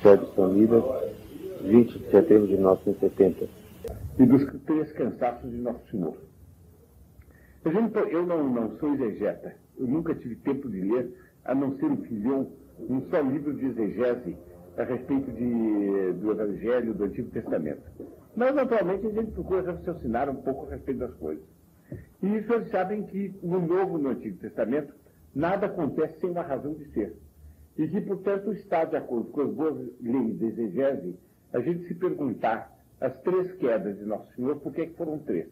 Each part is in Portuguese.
Sérgio Sonida, 20 de setembro de 1970. E dos 3 cansaços de Nosso Senhor. Eu não sou exegeta. Eu nunca tive tempo de ler, a não ser um só livro de exegese a respeito do Evangelho, do Antigo Testamento. Mas, naturalmente, a gente procura raciocinar um pouco a respeito das coisas. E isso eles sabem que no Novo e no Antigo Testamento nada acontece sem uma razão de ser. E que, portanto, está de acordo com as boas leis de exegese a gente se perguntar as 3 quedas de Nosso Senhor, por que foram 3?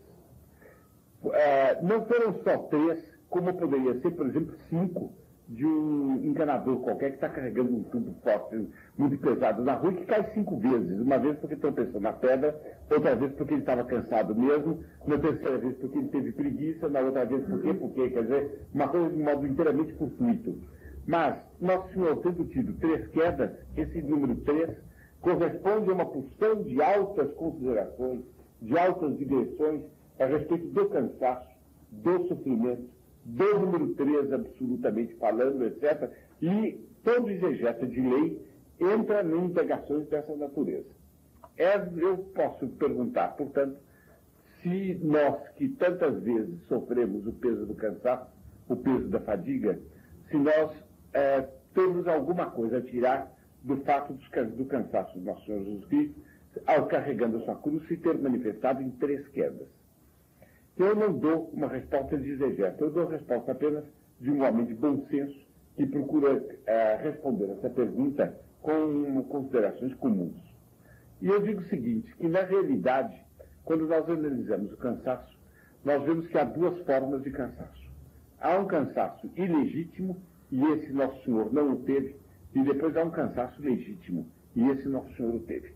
Não foram só 3, como poderia ser, por exemplo, 5 de um encanador qualquer que está carregando um tubo forte, muito pesado na rua e que cai 5 vezes. Uma vez porque tropeçou na pedra, outra vez porque ele estava cansado mesmo, na terceira vez porque ele teve preguiça, na outra vez porque, quer dizer, uma coisa de modo inteiramente fortuito. Mas, Nosso Senhor tendo tido 3 quedas, esse número 3 corresponde a uma porção de altas considerações, de altas digressões a respeito do cansaço, do sofrimento, do número 3 absolutamente falando, etc. E todo exegeta de lei entra em indagações dessa natureza. Eu posso perguntar, portanto, se nós que tantas vezes sofremos o peso do cansaço, o peso da fadiga, se nós temos alguma coisa a tirar do fato do cansaço do nosso Senhor Jesus Cristo, ao carregando a sua cruz, se ter manifestado em 3 quedas. Eu não dou uma resposta de exegeta, eu dou a resposta apenas de um homem de bom senso que procura responder essa pergunta com considerações comuns. E eu digo o seguinte, que na realidade, quando nós analisamos o cansaço, nós vemos que há 2 formas de cansaço. Há um cansaço ilegítimo, e esse Nosso Senhor não o teve, e depois há um cansaço legítimo, e esse Nosso Senhor o teve.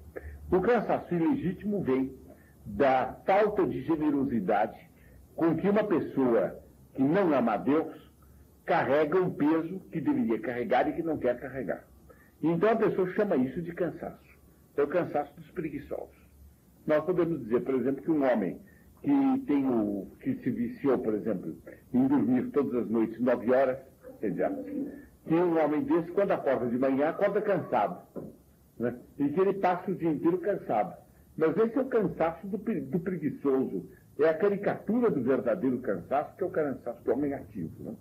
O cansaço ilegítimo vem da falta de generosidade com que uma pessoa que não ama a Deus carrega um peso que deveria carregar e que não quer carregar. Então a pessoa chama isso de cansaço. É o cansaço dos preguiçosos. Nós podemos dizer, por exemplo, que um homem que se viciou, por exemplo, em dormir todas as noites 9 horas, que um homem desse, quando acorda de manhã, acorda cansado. Né? E que ele passa o dia inteiro cansado. Mas esse é o cansaço do preguiçoso. É a caricatura do verdadeiro cansaço, que é o cansaço do homem ativo. Né?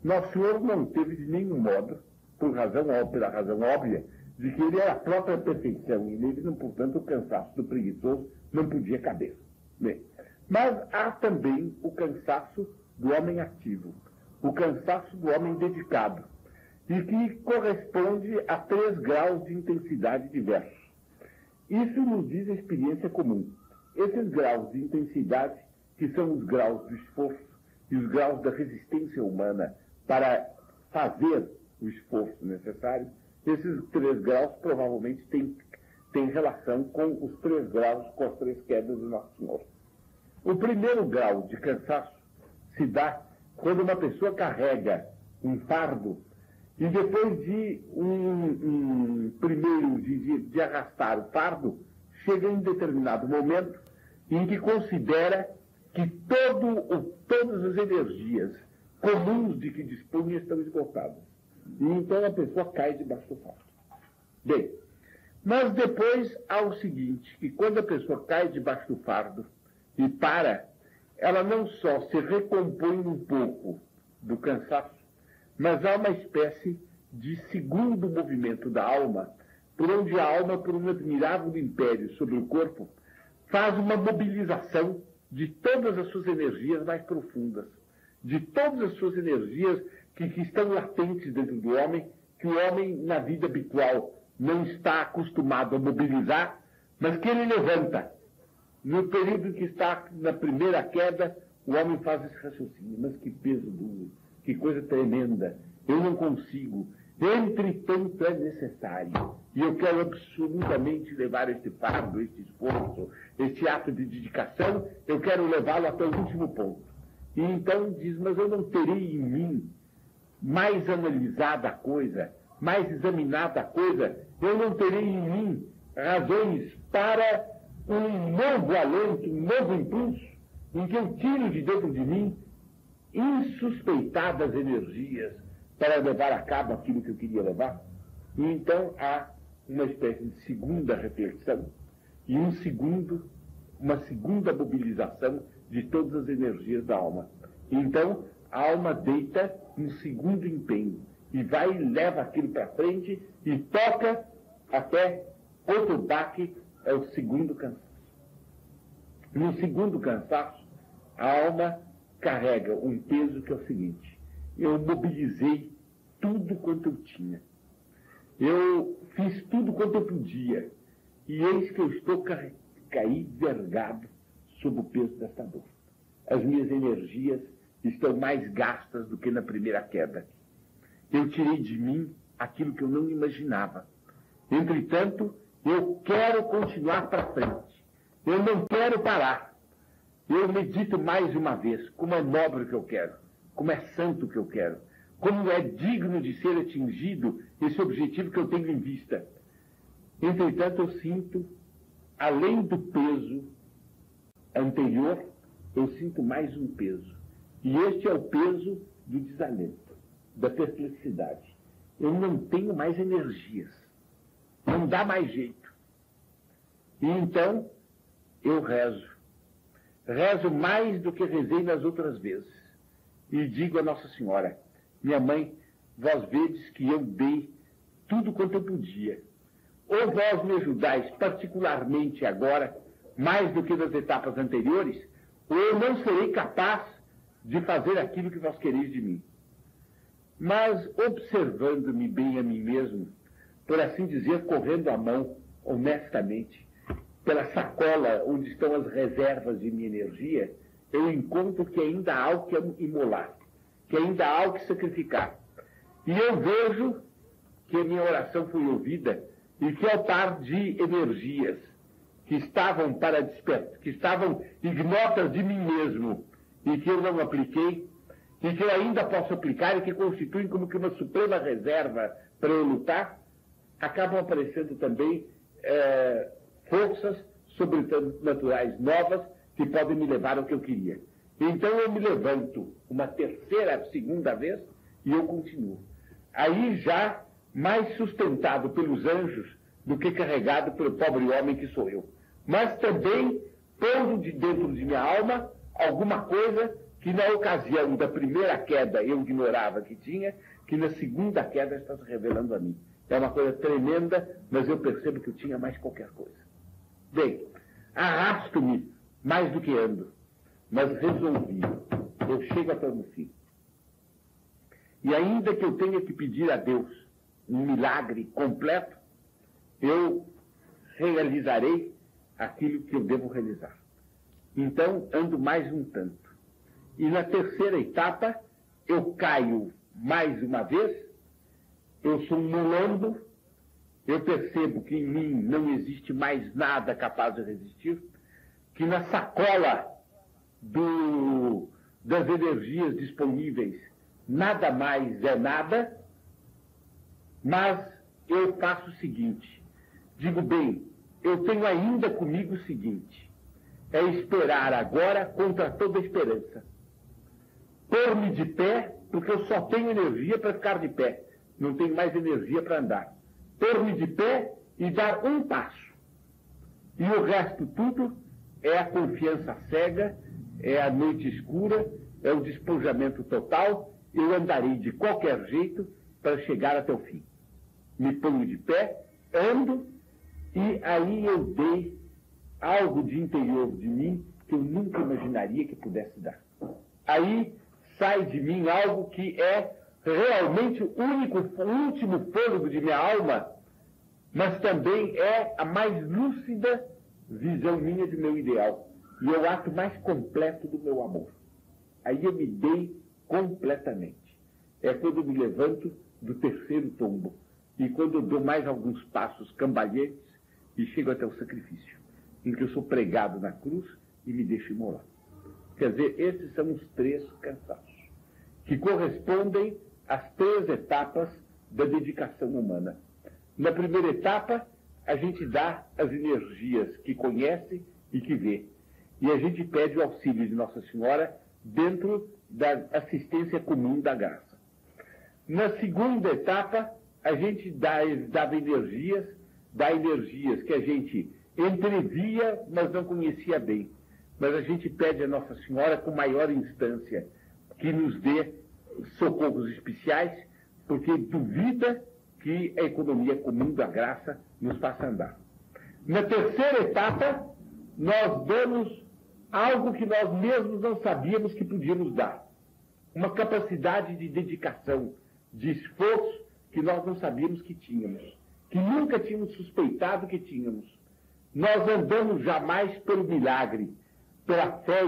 Nosso Senhor não teve de nenhum modo, pela razão óbvia, de que ele era a própria perfeição, e nele, portanto, o cansaço do preguiçoso não podia caber. Bem, mas há também o cansaço do homem ativo, o cansaço do homem dedicado, e que corresponde a 3 graus de intensidade diversos. Isso nos diz a experiência comum. Esses graus de intensidade, que são os graus do esforço e os graus da resistência humana para fazer o esforço necessário, esses 3 graus provavelmente têm relação com os 3 graus, com as 3 quedas do Nosso Senhor. O primeiro grau de cansaço se dá quando uma pessoa carrega um fardo e depois de de arrastar o fardo, chega em determinado momento em que considera que todas as energias comuns de que dispunha estão esgotadas. E então a pessoa cai debaixo do fardo. Bem, mas depois há o seguinte, que quando a pessoa cai debaixo do fardo e para, ela não só se recompõe um pouco do cansaço, mas há uma espécie de segundo movimento da alma, por onde a alma, por um admirável império sobre o corpo, faz uma mobilização de todas as suas energias mais profundas, de todas as suas energias que estão latentes dentro do homem, que o homem, na vida habitual, não está acostumado a mobilizar, mas que ele levanta. No período em que está na primeira queda, o homem faz esse raciocínio. Mas que peso duro, que coisa tremenda, eu não consigo. Entretanto, é necessário. E eu quero absolutamente levar este fardo, este esforço, este ato de dedicação, eu quero levá-lo até o último ponto. E então diz, mas eu não terei em mim mais analisada a coisa, mais examinada a coisa, eu não terei em mim razões para um novo alento, um novo impulso, em que eu tiro de dentro de mim insuspeitadas energias para levar a cabo aquilo que eu queria levar. E então há uma espécie de segunda reflexão e uma segunda mobilização de todas as energias da alma. Então, a alma deita um segundo empenho e vai e leva aquilo para frente e toca até outro baque, é o segundo cansaço. No segundo cansaço, a alma carrega um peso que é o seguinte: eu mobilizei tudo quanto eu tinha. Eu fiz tudo quanto eu podia. E eis que eu estou caí vergado sob o peso desta dor. As minhas energias estão mais gastas do que na primeira queda. Eu tirei de mim aquilo que eu não imaginava. Entretanto, eu quero continuar para frente. Eu não quero parar. Eu medito mais uma vez como é nobre o que eu quero, como é santo o que eu quero, como é digno de ser atingido esse objetivo que eu tenho em vista. Entretanto, eu sinto, além do peso anterior, eu sinto mais um peso. E este é o peso do desalento, da perplexidade. Eu não tenho mais energias. Não dá mais jeito. E então, eu rezo. Rezo mais do que rezei nas outras vezes. E digo a Nossa Senhora: minha mãe, vós vedes que eu dei tudo quanto eu podia. Ou vós me ajudais particularmente agora, mais do que nas etapas anteriores, ou eu não serei capaz de fazer aquilo que vós quereis de mim. Mas, observando-me bem a mim mesmo, por assim dizer, correndo a mão, honestamente, pela sacola onde estão as reservas de minha energia, eu encontro que ainda há algo que imolar, que ainda há algo que sacrificar. E eu vejo que a minha oração foi ouvida e que, ao par de energias que estavam que estavam ignotas de mim mesmo e que eu não apliquei, e que eu ainda posso aplicar e que constituem como que uma suprema reserva para eu lutar, acabam aparecendo também forças sobrenaturais novas que podem me levar ao que eu queria. Então eu me levanto uma segunda vez e eu continuo. Aí já mais sustentado pelos anjos do que carregado pelo pobre homem que sou eu. Mas também pondo de dentro de minha alma alguma coisa que na ocasião da primeira queda eu ignorava que tinha, que na segunda queda está se revelando a mim. É uma coisa tremenda, mas eu percebo que eu tinha mais qualquer coisa. Bem, arrasto-me mais do que ando, mas resolvi. Eu chego até o fim. E ainda que eu tenha que pedir a Deus um milagre completo, eu realizarei aquilo que eu devo realizar. Então, ando mais um tanto. E na terceira etapa, eu caio mais uma vez, eu sou um molambo, eu percebo que em mim não existe mais nada capaz de resistir, que na sacola das energias disponíveis nada mais é nada, mas eu faço o seguinte, digo bem, eu tenho ainda comigo o seguinte, é esperar agora contra toda esperança. Pôr-me de pé, porque eu só tenho energia para ficar de pé. Não tenho mais energia para andar. Pôr-me de pé e dar um passo. E o resto tudo é a confiança cega, é a noite escura, é o despojamento total. Eu andarei de qualquer jeito para chegar até o fim. Me ponho de pé, ando, e aí eu dei algo de interior de mim que eu nunca imaginaria que pudesse dar. Aí sai de mim algo que é realmente o último fôlego de minha alma, mas também é a mais lúcida visão minha de meu ideal. E é o ato mais completo do meu amor. Aí eu me dei completamente. É quando eu me levanto do terceiro tombo. E quando eu dou mais alguns passos cambalhentos e chego até o sacrifício, em que eu sou pregado na cruz e me deixo imolar. Quer dizer, esses são os 3 cansaços, que correspondem às 3 etapas da dedicação humana. Na primeira etapa, a gente dá as energias que conhece e que vê. E a gente pede o auxílio de Nossa Senhora dentro da assistência comum da graça. Na segunda etapa, a gente dava energias dá energias que a gente entrevia, mas não conhecia bem. Mas a gente pede a Nossa Senhora com maior instância que nos dê socorros especiais, porque duvida que a economia comum da graça nos faça andar. Na terceira etapa, nós damos algo que nós mesmos não sabíamos que podíamos dar. Uma capacidade de dedicação, de esforço que nós não sabíamos que tínhamos, que nunca tínhamos suspeitado que tínhamos. Nós andamos jamais pelo milagre, pela fé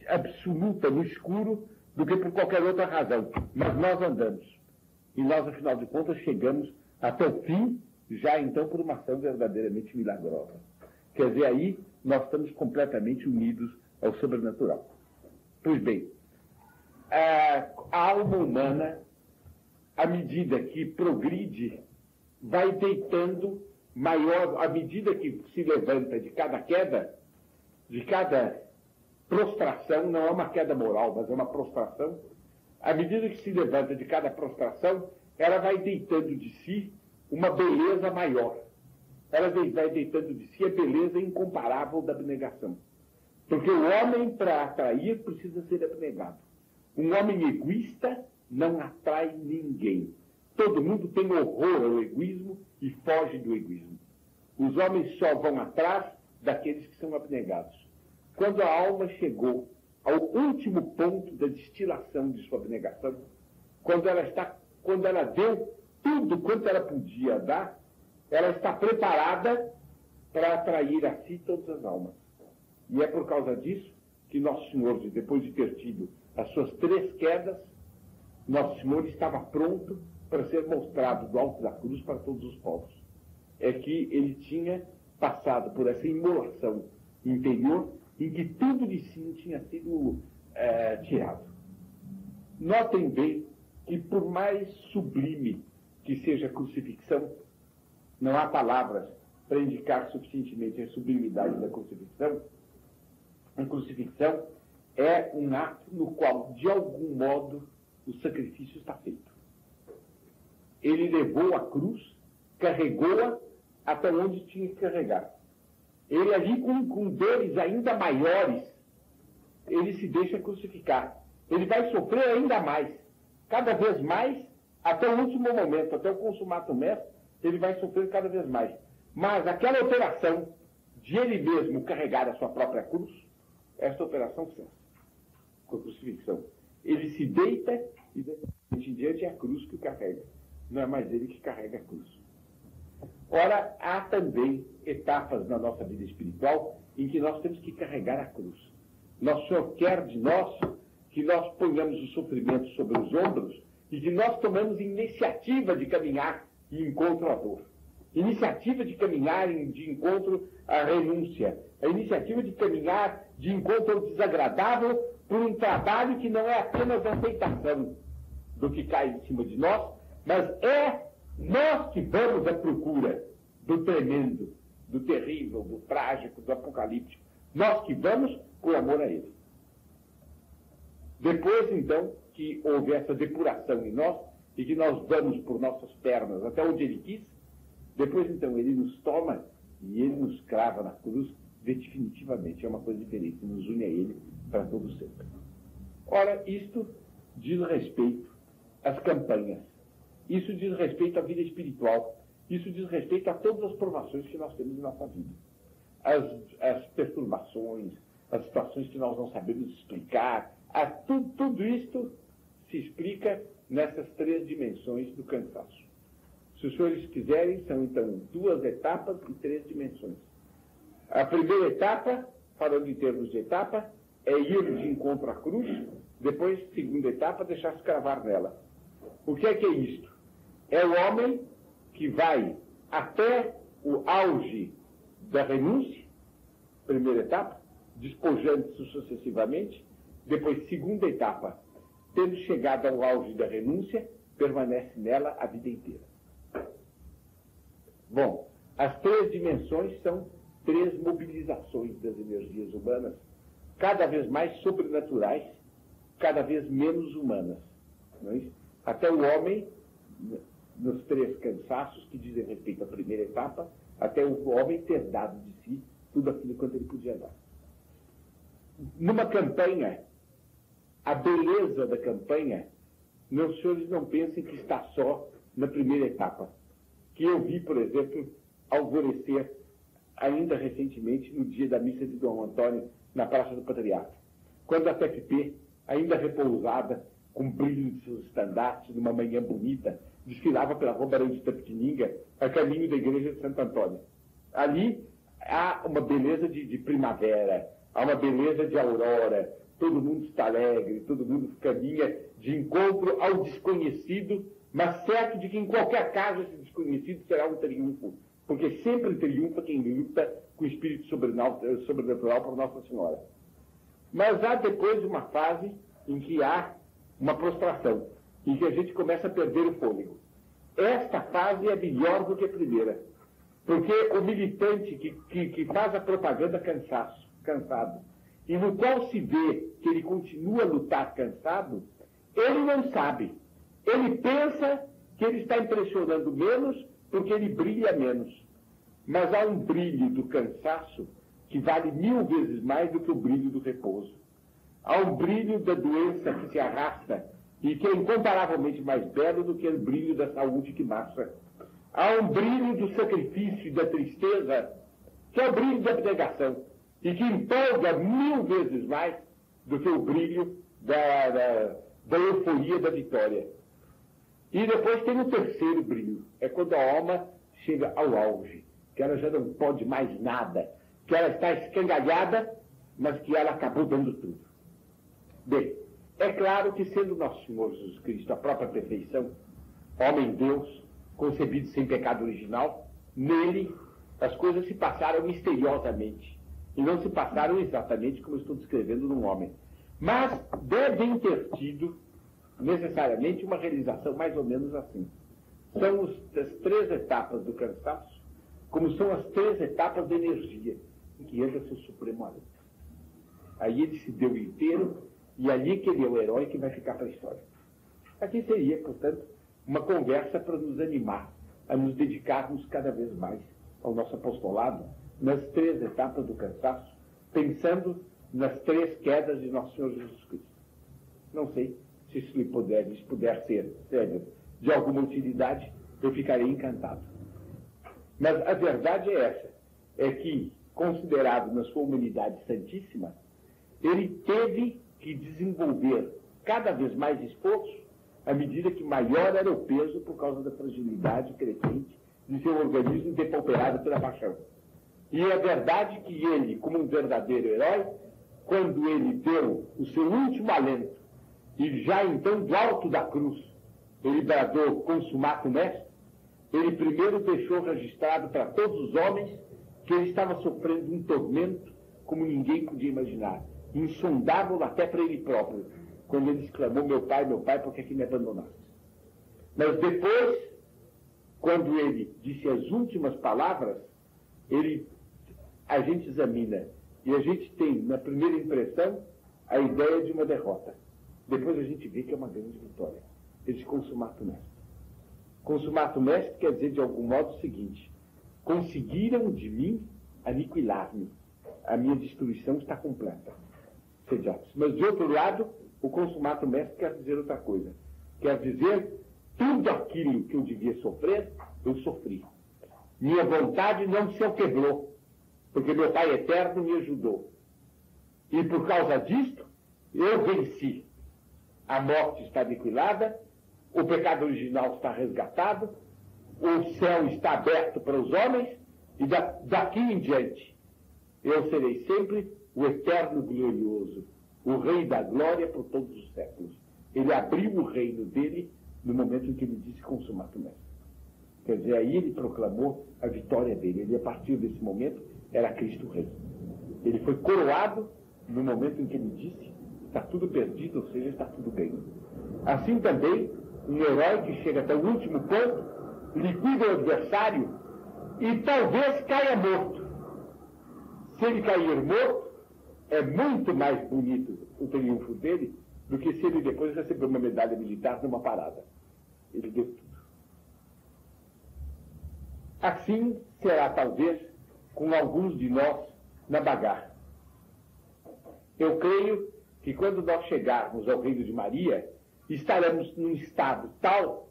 absoluta no escuro, do que por qualquer outra razão. Mas nós andamos. E nós, afinal de contas, chegamos até o fim, já então por uma ação verdadeiramente milagrosa. Quer dizer, aí nós estamos completamente unidos ao sobrenatural. Pois bem, a alma humana, à medida que progride, vai deitando maior, à medida que se levanta de cada queda, de cada prostração, não é uma queda moral, mas é uma prostração, à medida que se levanta de cada prostração, ela vai deitando de si uma beleza maior. Ela vai deitando de si a beleza incomparável da abnegação. Porque o homem, para atrair, precisa ser abnegado. Um homem egoísta não atrai ninguém. Todo mundo tem horror ao egoísmo e foge do egoísmo. Os homens só vão atrás daqueles que são abnegados. Quando a alma chegou ao último ponto da destilação de sua abnegação, quando ela deu tudo quanto ela podia dar, ela está preparada para atrair a si todas as almas. E é por causa disso que Nosso Senhor, depois de ter tido as suas 3 quedas, Nosso Senhor estava pronto para ser mostrado do alto da cruz para todos os povos. É que ele tinha passado por essa imolação interior em que tudo de si tinha sido tirado. Notem bem que por mais sublime que seja a crucifixão, não há palavras para indicar suficientemente a sublimidade da crucifixão. A crucifixão é um ato no qual, de algum modo, o sacrifício está feito. Ele levou a cruz, carregou-a até onde tinha que carregar. Ele ali, com dores ainda maiores, ele se deixa crucificar. Ele vai sofrer ainda mais, cada vez mais, até o último momento, até o consumatum est, ele vai sofrer cada vez mais. Mas aquela operação de ele mesmo carregar a sua própria cruz, essa operação cessa com a crucifixão. Ele se deita e, em diante, é a cruz que o carrega. Não é mais ele que carrega a cruz. Ora, há também etapas na nossa vida espiritual em que nós temos que carregar a cruz. Nosso Senhor quer de nós que nós ponhamos o sofrimento sobre os ombros e que nós tomemos iniciativa de caminhar de encontro à dor. Iniciativa de caminhar de encontro à renúncia. A iniciativa de caminhar de encontro ao desagradável por um trabalho que não é apenas a aceitação do que cai em cima de nós, mas é nós que vamos à procura do tremendo, do terrível, do trágico, do apocalíptico. Nós que vamos por amor a ele. Depois, então, que houve essa depuração em nós e que nós vamos por nossas pernas até onde ele quis, depois, então, ele nos toma e ele nos crava na cruz definitivamente. É uma coisa diferente, nos une a ele para todo sempre. Ora, isto diz respeito às campanhas. Isso diz respeito à vida espiritual. Isso diz respeito a todas as provações que nós temos em nossa vida. As perturbações, as situações que nós não sabemos explicar. Tudo isto se explica nessas 3 dimensões do cansaço. Se os senhores quiserem, são então 2 etapas e 3 dimensões. A primeira etapa, falando em termos de etapa, é ir de encontro à cruz. Depois, segunda etapa, deixar-se cravar nela. O que é isto? É o homem que vai até o auge da renúncia, primeira etapa, despojando-se sucessivamente. Depois, segunda etapa, tendo chegado ao auge da renúncia, permanece nela a vida inteira. Bom, as 3 dimensões são 3 mobilizações das energias humanas, cada vez mais sobrenaturais, cada vez menos humanas. Não é isso? Até o homem, nos 3 cansaços que dizem respeito à primeira etapa, até o homem ter dado de si tudo aquilo quanto ele podia dar. Numa campanha, a beleza da campanha, meus senhores não pensem que está só na primeira etapa, que eu vi, por exemplo, alvorecer ainda recentemente no dia da missa de Dom Antônio na Praça do Patriarca, quando a TFP, ainda repousada, com brilho de seus estandartes, numa manhã bonita, desfilava pela Rua Barão de Itapetininga, a caminho da igreja de Santo Antônio. Ali há uma beleza de primavera, há uma beleza de aurora, todo mundo está alegre, todo mundo caminha de encontro ao desconhecido, mas certo de que em qualquer caso esse desconhecido será um triunfo, porque sempre triunfa quem luta com o espírito sobrenatural por Nossa Senhora. Mas há depois uma fase em que há uma prostração, em que a gente começa a perder o fôlego. Esta fase é melhor do que a primeira, porque o militante que faz a propaganda cansado, e no qual se vê que ele continua a lutar cansado, ele não sabe. Ele pensa que ele está impressionando menos porque ele brilha menos. Mas há um brilho do cansaço que vale 1000 vezes mais do que o brilho do repouso. Há um brilho da doença que se arrasta e que é incomparavelmente mais belo do que o brilho da saúde que marcha. Há um brilho do sacrifício e da tristeza, que é o brilho da abnegação, e que empolga 1000 vezes mais do que o brilho da euforia da vitória. E depois tem o terceiro brilho, é quando a alma chega ao auge, que ela já não pode mais nada, que ela está escangalhada, mas que ela acabou dando tudo. Bem, é claro que sendo Nosso Senhor Jesus Cristo a própria perfeição, homem-Deus, concebido sem pecado original, nele as coisas se passaram misteriosamente, e não se passaram exatamente como eu estou descrevendo num homem. Mas devem ter tido, necessariamente, uma realização mais ou menos assim. São as 3 etapas do cansaço, como são as 3 etapas da energia, em que entra seu supremo alento. Aí ele se deu inteiro, e ali que ele é o herói que vai ficar para a história. Aqui seria, portanto, uma conversa para nos animar, a nos dedicarmos cada vez mais ao nosso apostolado, nas 3 etapas do cansaço, pensando nas 3 quedas de Nosso Senhor Jesus Cristo. Não sei se isso lhe puder ser, sério, de alguma utilidade, eu ficarei encantado. Mas a verdade é essa, é que, considerado na sua humanidade santíssima, ele teve que desenvolver cada vez mais esforço à medida que maior era o peso por causa da fragilidade crescente de seu organismo depauperado pela paixão. E é verdade que ele, como um verdadeiro herói, quando ele deu o seu último alento, e já então do alto da cruz, ele bradou consumatum est, ele primeiro deixou registrado para todos os homens que ele estava sofrendo um tormento como ninguém podia imaginar, insondável até para ele próprio, quando ele exclamou: meu pai, por que me abandonaste? Mas depois, quando ele disse as últimas palavras, a gente examina, e a gente tem, na primeira impressão, a ideia de uma derrota. Depois a gente vê que é uma grande vitória. Ele diz consumatum est. Consumatum est quer dizer, de algum modo, o seguinte: conseguiram de mim aniquilar-me. A minha destruição está completa. Mas, de outro lado, o consumatum est quer dizer outra coisa. Quer dizer, tudo aquilo que eu devia sofrer, eu sofri. Minha vontade não se quebrou, porque meu Pai Eterno me ajudou. E por causa disto, eu venci. A morte está aniquilada, o pecado original está resgatado, o céu está aberto para os homens, e daqui em diante eu serei sempre o eterno glorioso, o Rei da glória por todos os séculos. Ele abriu o reino dele no momento em que ele disse consumatum est. Quer dizer, aí ele proclamou a vitória dele. Ele, a partir desse momento, era Cristo Rei. Ele foi coroado no momento em que ele disse: está tudo perdido, ou seja, está tudo ganho. Assim também, um herói que chega até o último ponto, liquida o adversário e talvez caia morto. Se ele cair morto, é muito mais bonito o triunfo dele do que se ele depois receber uma medalha militar numa parada. Ele deu tudo. Assim será talvez com alguns de nós na bagaça. Eu creio que quando nós chegarmos ao Reino de Maria, estaremos num estado tal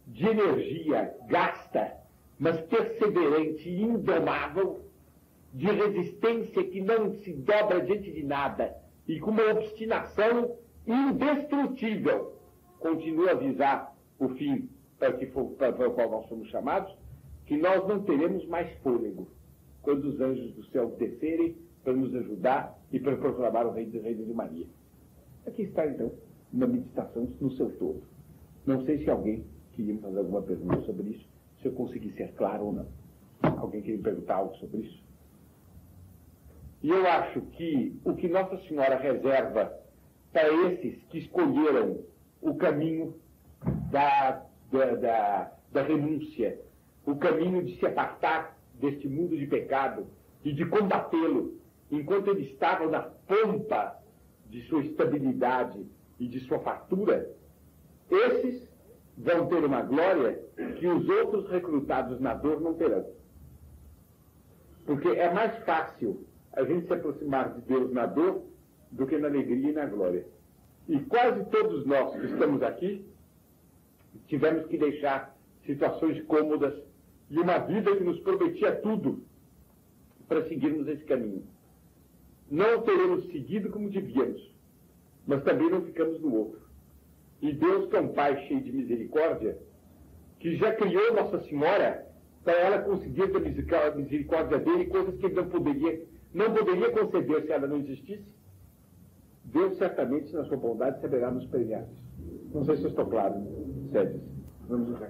de energia gasta, mas perseverante e indomável, de resistência que não se dobra diante de nada, e com uma obstinação indestrutível, continua a visar o fim para o qual nós somos chamados, que nós não teremos mais fôlego quando os anjos do céu descerem para nos ajudar e para proclamar o Reino de Maria. Aqui está, então, uma meditação no seu todo. Não sei se alguém queria me fazer alguma pergunta sobre isso, se eu consegui ser claro ou não. Alguém queria me perguntar algo sobre isso? E eu acho que o que Nossa Senhora reserva para esses que escolheram o caminho da renúncia, o caminho de se apartar deste mundo de pecado e de combatê-lo, enquanto eles estavam na pompa de sua estabilidade e de sua fartura, esses vão ter uma glória que os outros recrutados na dor não terão. Porque é mais fácil a gente se aproximar de Deus na dor do que na alegria e na glória. E quase todos nós que estamos aqui tivemos que deixar situações cômodas e uma vida que nos prometia tudo para seguirmos esse caminho. Não teremos seguido como devíamos, mas também não ficamos no outro. E Deus, que é um Pai cheio de misericórdia, que já criou Nossa Senhora para ela conseguir da misericórdia dele coisas que ele não poderia conceder se ela não existisse, Deus certamente, na sua bondade, saberá nos premiar. Não sei se eu estou claro, Séries. Vamos lá.